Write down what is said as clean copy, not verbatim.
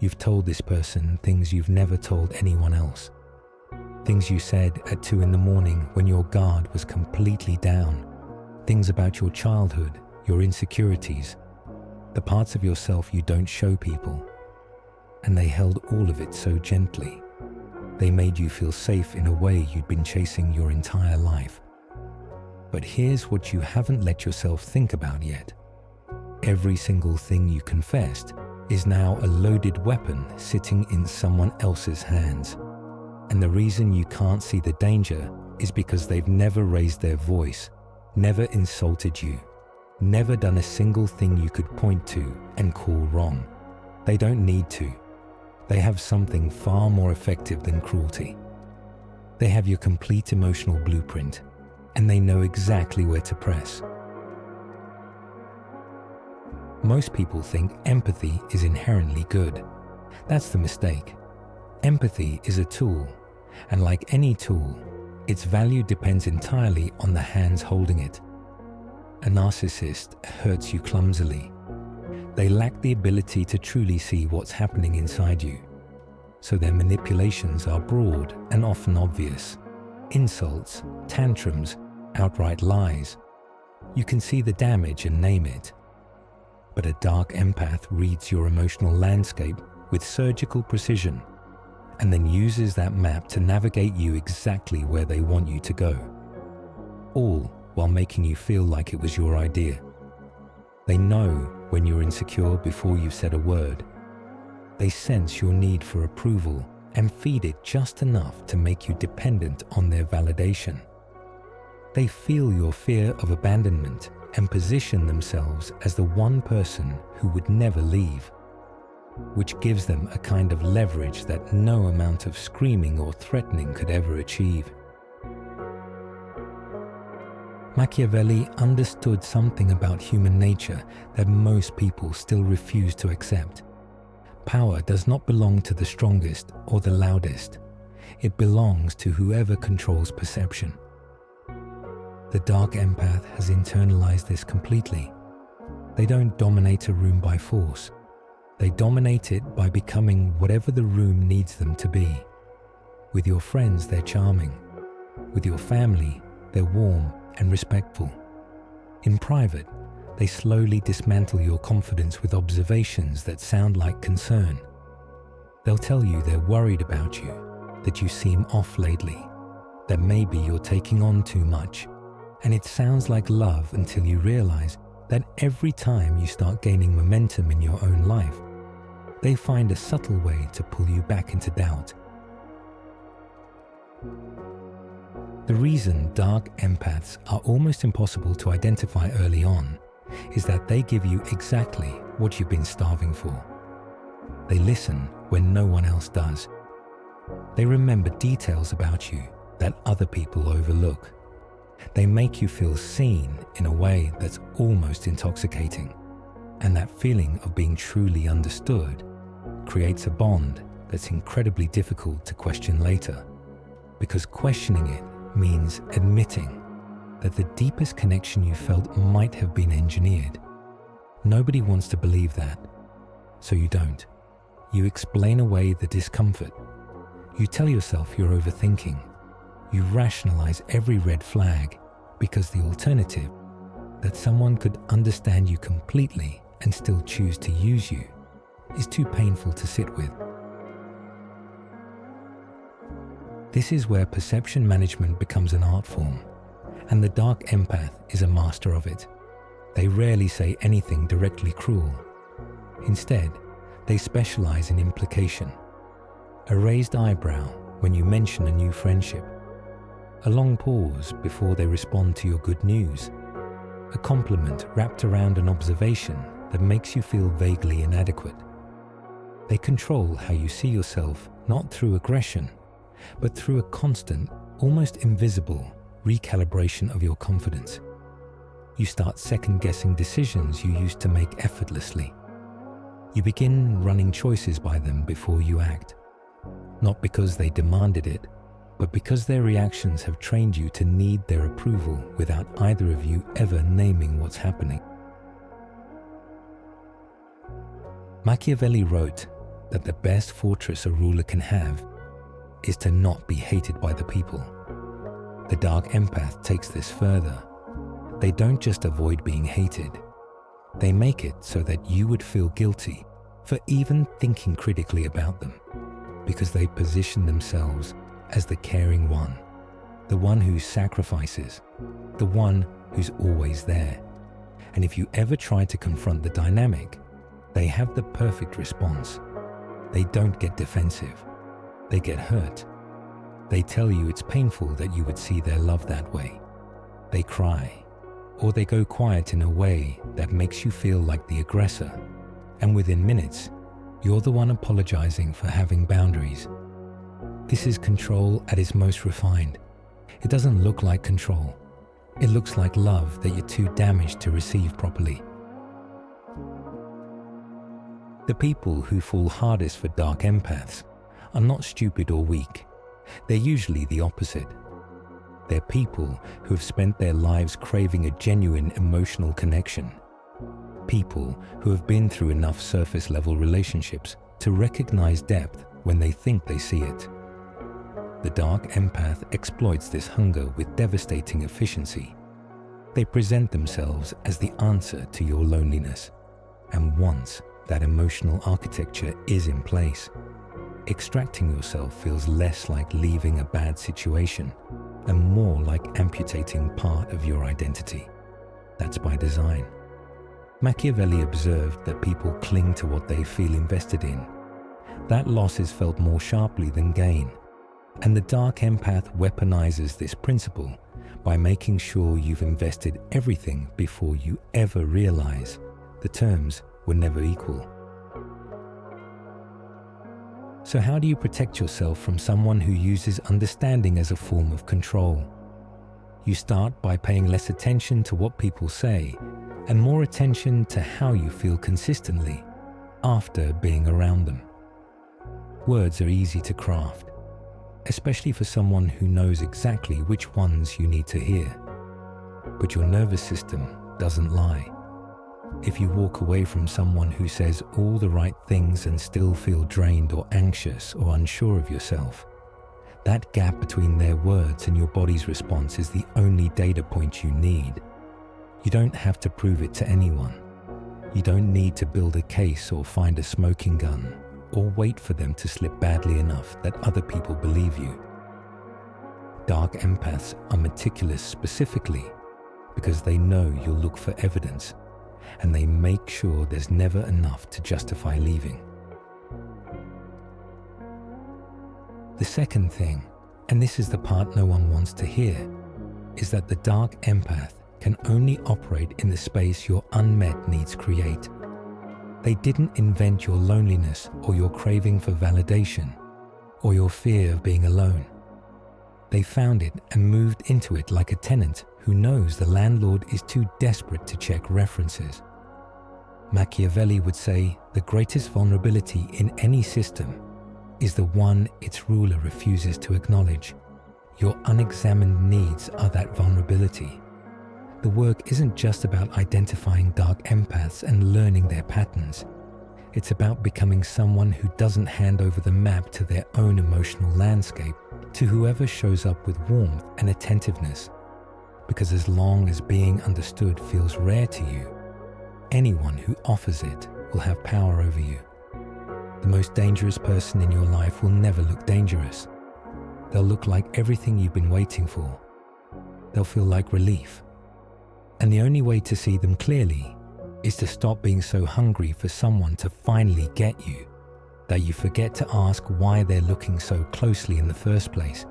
You've told this person things you've never told anyone else. Things you said at 2 a.m. when your guard was completely down. Things about your childhood, your insecurities, the parts of yourself you don't show people. And they held all of it so gently. They made you feel safe in a way you'd been chasing your entire life. But here's what you haven't let yourself think about yet. Every single thing you confessed is now a loaded weapon sitting in someone else's hands. And the reason you can't see the danger is because they've never raised their voice, never insulted you, never done a single thing you could point to and call wrong. They don't need to. They have something far more effective than cruelty. They have your complete emotional blueprint, and they know exactly where to press. Most people think empathy is inherently good. That's the mistake. Empathy is a tool, and like any tool, its value depends entirely on the hands holding it. A narcissist hurts you clumsily. They lack the ability to truly see what's happening inside you. So their manipulations are broad and often obvious. Insults, tantrums, outright lies. You can see the damage and name it. But a dark empath reads your emotional landscape with surgical precision and then uses that map to navigate you exactly where they want you to go. All while making you feel like it was your idea. They know when you're insecure before you've said a word. They sense your need for approval and feed it just enough to make you dependent on their validation. They feel your fear of abandonment and position themselves as the one person who would never leave, which gives them a kind of leverage that no amount of screaming or threatening could ever achieve. Machiavelli understood something about human nature that most people still refuse to accept. Power does not belong to the strongest or the loudest. It belongs to whoever controls perception. The dark empath has internalized this completely. They don't dominate a room by force. They dominate it by becoming whatever the room needs them to be. With your friends, they're charming. With your family, they're warm and respectful. In private, they slowly dismantle your confidence with observations that sound like concern. They'll tell you they're worried about you, that you seem off lately, that maybe you're taking on too much, and it sounds like love until you realize that every time you start gaining momentum in your own life, they find a subtle way to pull you back into doubt. The reason dark empaths are almost impossible to identify early on is that they give you exactly what you've been starving for. They listen when no one else does. They remember details about you that other people overlook. They make you feel seen in a way that's almost intoxicating. And that feeling of being truly understood creates a bond that's incredibly difficult to question later, because questioning it means admitting that the deepest connection you felt might have been engineered. Nobody wants to believe that, so you don't. You explain away the discomfort. You tell yourself you're overthinking. You rationalize every red flag because the alternative, that someone could understand you completely and still choose to use you, is too painful to sit with. This is where perception management becomes an art form, and the dark empath is a master of it. They rarely say anything directly cruel. Instead, they specialize in implication. A raised eyebrow when you mention a new friendship. A long pause before they respond to your good news. A compliment wrapped around an observation that makes you feel vaguely inadequate. They control how you see yourself, not through aggression, but through a constant, almost invisible recalibration of your confidence. You start second-guessing decisions you used to make effortlessly. You begin running choices by them before you act, not because they demanded it, but because their reactions have trained you to need their approval without either of you ever naming what's happening. Machiavelli wrote, that the best fortress a ruler can have is to not be hated by the people. The dark empath takes this further. They don't just avoid being hated. They make it so that you would feel guilty for even thinking critically about them, because they position themselves as the caring one, the one who sacrifices, the one who's always there. And if you ever try to confront the dynamic, they have the perfect response. They don't get defensive. They get hurt. They tell you it's painful that you would see their love that way. They cry, or they go quiet in a way that makes you feel like the aggressor. And within minutes, you're the one apologizing for having boundaries. This is control at its most refined. It doesn't look like control. It looks like love that you're too damaged to receive properly. The people who fall hardest for dark empaths are not stupid or weak. They're usually the opposite. They're people who have spent their lives craving a genuine emotional connection. People who have been through enough surface-level relationships to recognize depth when they think they see it. The dark empath exploits this hunger with devastating efficiency. They present themselves as the answer to your loneliness, and once that emotional architecture is in place, extracting yourself feels less like leaving a bad situation and more like amputating part of your identity. That's by design. Machiavelli observed that people cling to what they feel invested in. That loss is felt more sharply than gain, and the dark empath weaponizes this principle by making sure you've invested everything before you ever realize the terms were never equal. So how do you protect yourself from someone who uses understanding as a form of control? You start by paying less attention to what people say and more attention to how you feel consistently after being around them. Words are easy to craft, especially for someone who knows exactly which ones you need to hear. But your nervous system doesn't lie. If you walk away from someone who says all the right things and still feel drained or anxious or unsure of yourself, that gap between their words and your body's response is the only data point you need. You don't have to prove it to anyone. You don't need to build a case or find a smoking gun or wait for them to slip badly enough that other people believe you. Dark empaths are meticulous specifically because they know you'll look for evidence, and they make sure there's never enough to justify leaving. The second thing, and this is the part no one wants to hear, is that the dark empath can only operate in the space your unmet needs create. They didn't invent your loneliness or your craving for validation or your fear of being alone. They found it and moved into it like a tenant who knows the landlord is too desperate to check references. Machiavelli would say the greatest vulnerability in any system is the one its ruler refuses to acknowledge. Your unexamined needs are that vulnerability. The work isn't just about identifying dark empaths and learning their patterns. It's about becoming someone who doesn't hand over the map to their own emotional landscape to whoever shows up with warmth and attentiveness. Because as long as being understood feels rare to you, anyone who offers it will have power over you. The most dangerous person in your life will never look dangerous. They'll look like everything you've been waiting for. They'll feel like relief. And the only way to see them clearly is to stop being so hungry for someone to finally get you that you forget to ask why they're looking so closely in the first place,